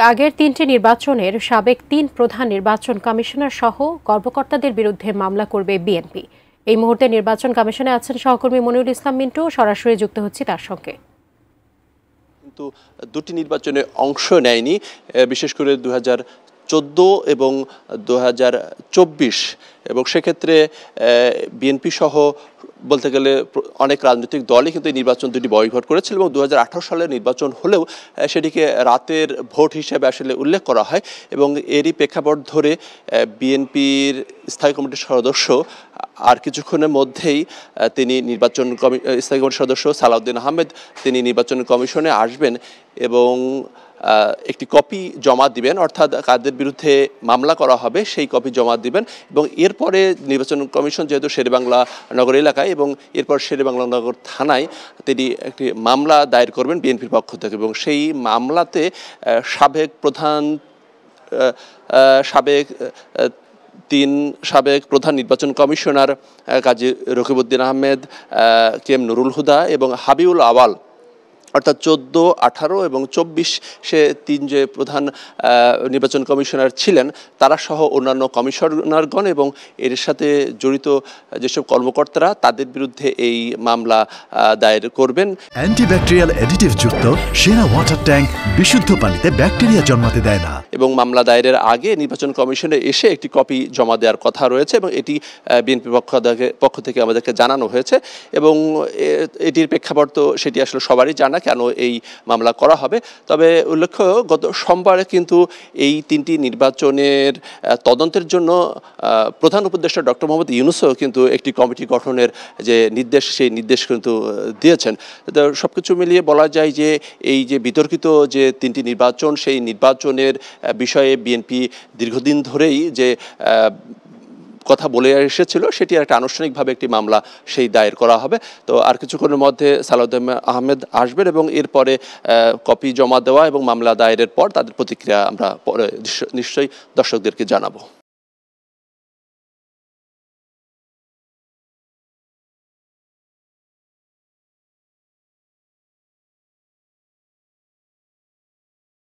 আগের ৩টি নির্বাচনের সাবেক ৩ প্রধান নির্বাচন কমিশনার সহ কর্মকর্তাদের বিরুদ্ধে মামলা করবে বিএনপি। এই মুহূর্তে নির্বাচন কমিশনে আছেন সহকর্মী মনিরুল ইসলাম মিন্টু, সরাসরি যুক্ত হচ্ছি তার সঙ্গে। কিন্তু দুটি নির্বাচনে অংশ নেয়নি, বিশেষ করে 2014 এবং 2024, এবং সেক্ষেত্রে বিএনপি সহ বলতে গেলে অনেক রাজনৈতিক দলই কিন্তু এই নির্বাচন দুটি বয়কট করেছিল এবং 2018 সালের নির্বাচন হলেও সেটিকে রাতের ভোট হিসেবে আসলে উল্লেখ করা হয়। এবং এরই প্রেক্ষাপট ধরে বিএনপির স্থায়ী কমিটির সদস্য আর কিছুক্ষণের মধ্যেই তিনি স্থায়ী কমিটির সদস্য সালাউদ্দিন আহমেদ তিনি নির্বাচন কমিশনে আসবেন এবং একটি কপি জমা দিবেন, অর্থাৎ কাদের বিরুদ্ধে মামলা করা হবে সেই কপি জমা দিবেন। এবং এরপরে নির্বাচন কমিশন যেহেতু শেরেবাংলা নগর এলাকায় এবং এরপর শেরেবাংলা নগর থানায় তিনি একটি মামলা দায়ের করবেন বিএনপির পক্ষ থেকে, এবং সেই মামলাতে সাবেক প্রধান নির্বাচন কমিশনার কাজী রকিবউদ্দিন আহমেদ, কেএম নুরুল হুদা এবং হাবিবুল আওয়াল, অর্থাৎ 14, 18 এবং 24 সে 3 যে প্রধান নির্বাচন কমিশনার ছিলেন তারা সহ অন্যান্য কমিশনারগণ এবং এর সাথে জড়িত যেসব কর্মকর্তারা তাদের বিরুদ্ধে এই মামলা দায়ের করবেন। অ্যান্টিব্যাকটেরিয়াল অ্যাডিটিভ যুক্ত সেরা ওয়াটার ট্যাঙ্ক বিশুদ্ধ পানিতে ব্যাকটেরিয়া জন্মাতে দেয় না। এবং মামলা দায়েরের আগে নির্বাচন কমিশনে এসে একটি কপি জমা দেওয়ার কথা রয়েছে এবং এটি বিএনপির পক্ষ থেকে আমাদেরকে জানানো হয়েছে। এবং এটির প্রেক্ষাপট তো সেটি আসলে সবারই জানা কেন এই মামলা করা হবে। তবে উল্লেখ্য, গত সোমবারে কিন্তু এই 3টি নির্বাচনের তদন্তের জন্য প্রধান উপদেষ্টা ডক্টর মোহাম্মদ ইউনূসও কিন্তু একটি কমিটি গঠনের যে নির্দেশ সেই নির্দেশ কিন্তু দিয়েছেন। সব কিছু মিলিয়ে বলা যায় যে এই যে বিতর্কিত যে 3টি নির্বাচন সেই নির্বাচনের বিষয়ে বিএনপি দীর্ঘদিন ধরেই যে কথা বলে এসেছিল সেটি একটা আনুষ্ঠানিকভাবে একটি মামলা সেই দায়ের করা হবে। তো আর কিছুক্ষণের মধ্যে সালাউদ্দিন আহমেদ আসবেন এবং এরপরে কপি জমা দেওয়া এবং মামলা দায়েরের পর তাদের প্রতিক্রিয়া আমরা পরে নিশ্চয়ই দর্শকদেরকে জানাবো।